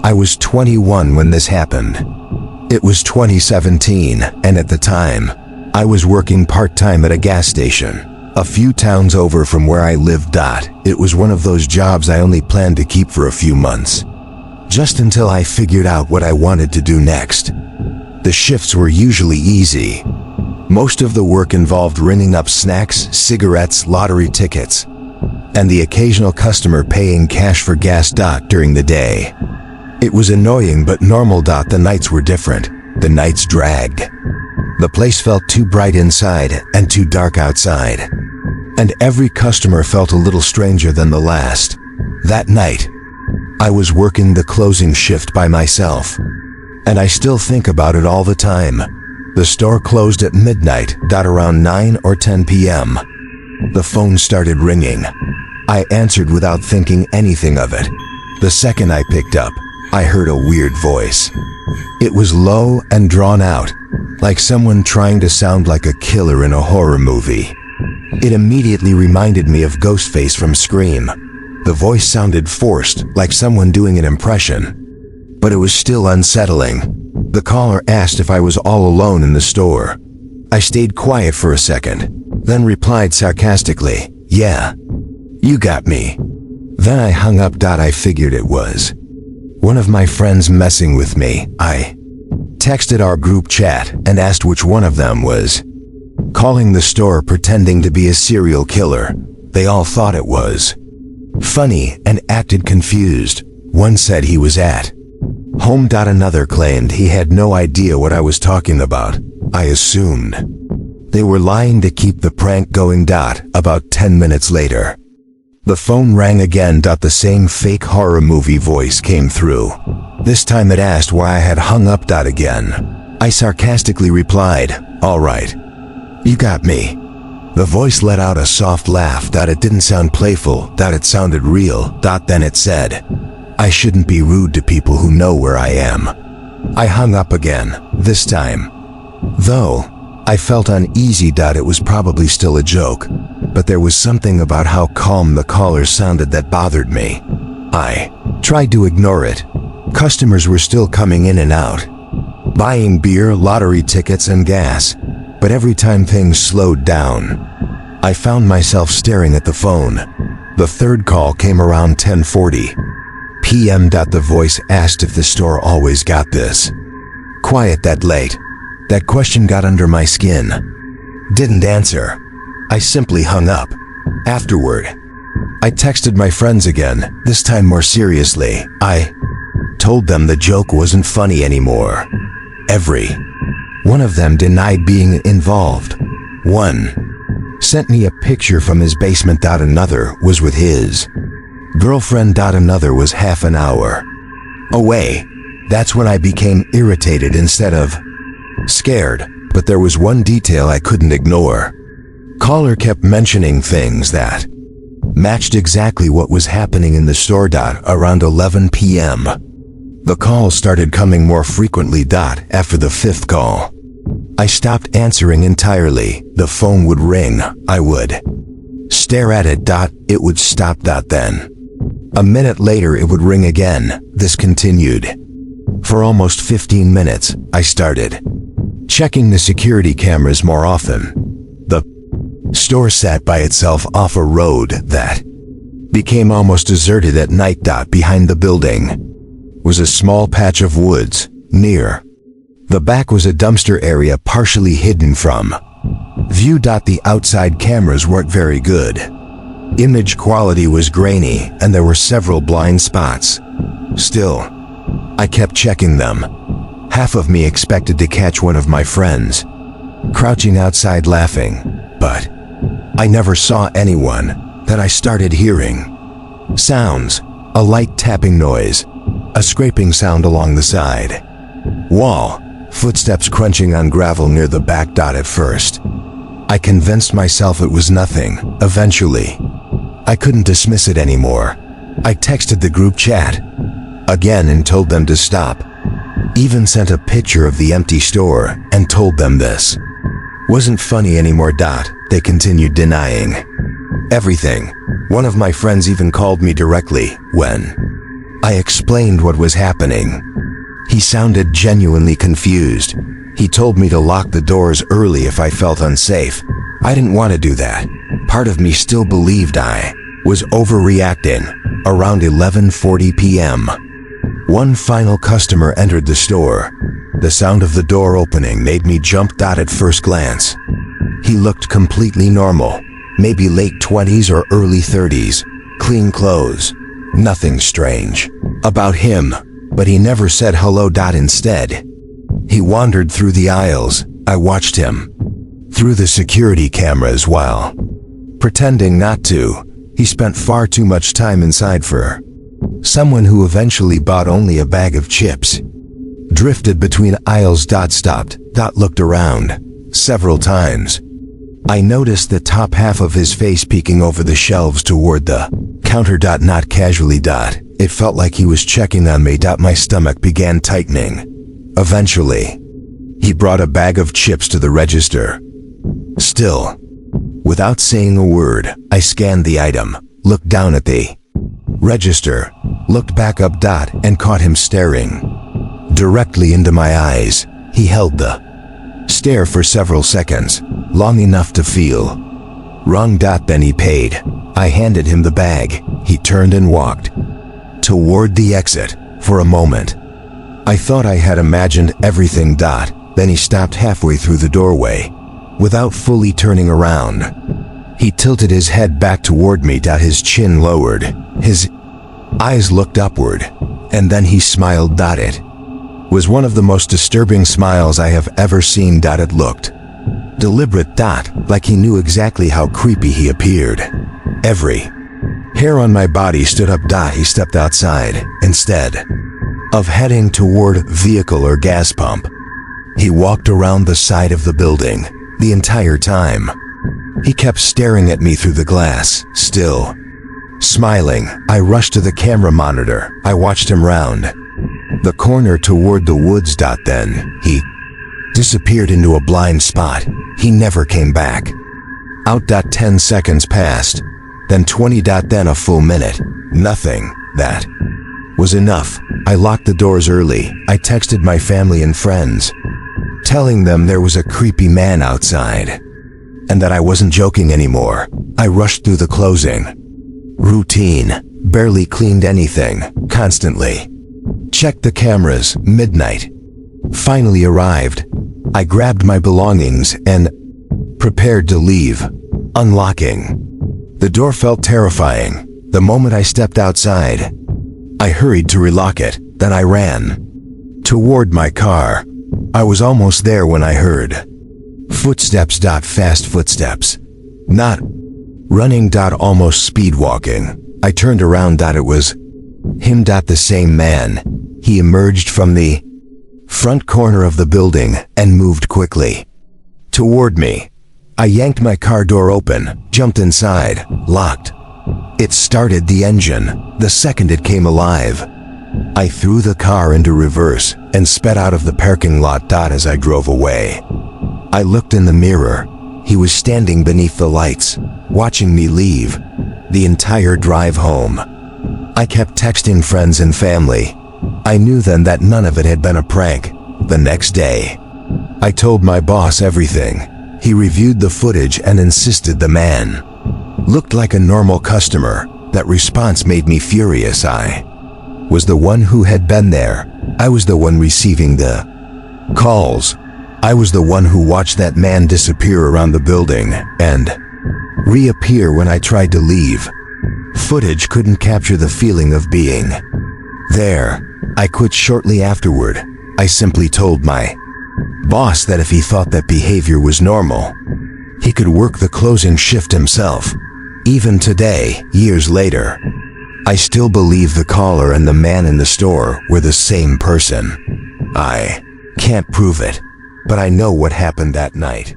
I was 21 when this happened. It was 2017, and at the time, I was working part-time at a gas station, a few towns over from where I lived. It was one of those jobs I only planned to keep for a few months, just until I figured out what I wanted to do next. The shifts were usually easy. Most of the work involved ringing up snacks, cigarettes, lottery tickets, and the occasional customer paying cash for gas. During the day, it was annoying but normal. The nights were different. The nights dragged. The place felt too bright inside and too dark outside, and every customer felt a little stranger than the last. That night, I was working the closing shift by myself, and I still think about it all the time. The store closed at midnight. Around 9 or 10 p.m., the phone started ringing. I answered without thinking anything of it. The second I picked up, I heard a weird voice. It was low and drawn out, like someone trying to sound like a killer in a horror movie. It immediately reminded me of Ghostface from Scream. The voice sounded forced, like someone doing an impression, but it was still unsettling. The caller asked if I was all alone in the store. I stayed quiet for a second, then replied sarcastically, "Yeah, you got me." Then I hung up. I figured it was one of my friends messing with me. I texted our group chat and asked which one of them was calling the store pretending to be a serial killer. They all thought it was funny and acted confused. One said he was at home. Another claimed he had no idea what I was talking about. I assumed they were lying to keep the prank going. About 10 minutes later, the phone rang again. The same fake horror movie voice came through. This time it asked why I had hung up. Again, I sarcastically replied, "All right, you got me." The voice let out a soft laugh. It didn't sound playful. It sounded real. Then it said, "I shouldn't be rude to people who know where I am." I hung up again, this time, though I felt uneasy. It was probably still a joke, but there was something about how calm the caller sounded that bothered me. I tried to ignore it. Customers were still coming in and out, buying beer, lottery tickets, and gas, but every time things slowed down, I found myself staring at the phone. The third call came around 10:40 p.m. The voice asked if the store always got this quiet that late. That question got under my skin. Didn't answer. I simply hung up. Afterward, I texted my friends again, this time more seriously. I told them the joke wasn't funny anymore. Every one of them denied being involved. One sent me a picture from his basement. Another was with his girlfriend. Another was half an hour away. That's when I became irritated instead of scared, but there was one detail I couldn't ignore. Caller kept mentioning things that matched exactly what was happening in the store. Around 11 p.m., the calls started coming more frequently. After the fifth call, I stopped answering entirely. The phone would ring. I would stare at it. It would stop. Then, a minute later, it would ring again. This continued for almost 15 minutes. I started checking the security cameras more often. The store sat by itself off a road that became almost deserted at night. Behind the building was a small patch of woods. Near the back was a dumpster area partially hidden from view. The outside cameras weren't very good. Image quality was grainy and there were several blind spots. Still, I kept checking them. Half of me expected to catch one of my friends crouching outside laughing, but I never saw anyone. Then I started hearing sounds, a light tapping noise, a scraping sound along the side wall, footsteps crunching on gravel near the back. At first, I convinced myself it was nothing. Eventually, I couldn't dismiss it anymore. I texted the group chat again and told them to stop. Even sent a picture of the empty store and told them this wasn't funny anymore. They continued denying everything. One of my friends even called me directly when I explained what was happening. He sounded genuinely confused. He told me to lock the doors early if I felt unsafe. I didn't want to do that. Part of me still believed I was overreacting. Around 11:40 p.m., one final customer entered the store. The sound of the door opening made me jump. At first glance, he looked completely normal, maybe late 20s or early 30s, clean clothes. Nothing strange about him, but he never said hello. Instead, he wandered through the aisles. I watched him through the security cameras while pretending not to. He spent far too much time inside for someone who eventually bought only a bag of chips. Drifted between aisles. Stopped. Looked around several times. I noticed the top half of his face peeking over the shelves toward the counter. Not casually. It felt like he was checking on me. My stomach began tightening. Eventually, he brought a bag of chips to the register. Still, without saying a word, I scanned the item, looked down at the register, looked back up. And caught him staring directly into my eyes. He held the stare for several seconds, long enough to feel wrong. Then he paid. I handed him the bag. He turned and walked toward the exit. For a moment, I thought I had imagined everything. Then he stopped halfway through the doorway. Without fully turning around, he tilted his head back toward me. His chin lowered. His eyes looked upward. And then he smiled. It was one of the most disturbing smiles I have ever seen. It looked deliberate. Like he knew exactly how creepy he appeared. Every hair on my body stood up. He stepped outside. Instead of heading toward vehicle or gas pump, he walked around the side of the building. The entire time, he kept staring at me through the glass, still smiling. I rushed to the camera monitor. I watched him round the corner toward the woods. Then he disappeared into a blind spot. He never came back. Out. 10 seconds passed, then 20. Then a full minute. Nothing. That was enough. I locked the doors early. I texted my family and friends, telling them there was a creepy man outside, and that I wasn't joking anymore. I rushed through the closing routine, barely cleaned anything, constantly checked the cameras. Midnight finally arrived. I grabbed my belongings and prepared to leave. Unlocking the door felt terrifying. The moment I stepped outside, I hurried to relock it. Then I ran toward my car. I was almost there when I heard footsteps. Fast footsteps. Not running. Almost speed walking. I turned around. It was him. The same man. He emerged from the front corner of the building and moved quickly toward me. I yanked my car door open, jumped inside, locked. It started the engine the second it came alive. I threw the car into reverse and sped out of the parking lot. As I drove away, I looked in the mirror. He was standing beneath the lights, watching me leave. The entire drive home, I kept texting friends and family. I knew then that none of it had been a prank. The next day, I told my boss everything. He reviewed the footage and insisted the man looked like a normal customer. That response made me furious. I was the one who had been there. I was the one receiving the calls. I was the one who watched that man disappear around the building and reappear when I tried to leave. Footage couldn't capture the feeling of being there. I quit shortly afterward. I simply told my boss that if he thought that behavior was normal, he could work the closing shift himself. Even today, years later, I still believe the caller and the man in the store were the same person. I can't prove it, but I know what happened that night.